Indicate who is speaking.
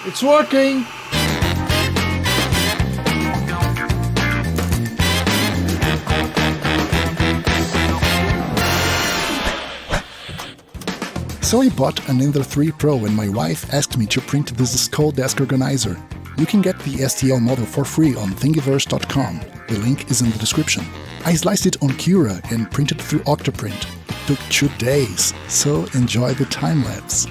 Speaker 1: It's working!
Speaker 2: So I bought an Ender 3 Pro and my wife asked me to print this skull desk organizer. You can get the STL model for free on thingiverse.com. The link is in the description. I sliced it on Cura and printed through Octoprint. It took 2 days, so enjoy the time lapse.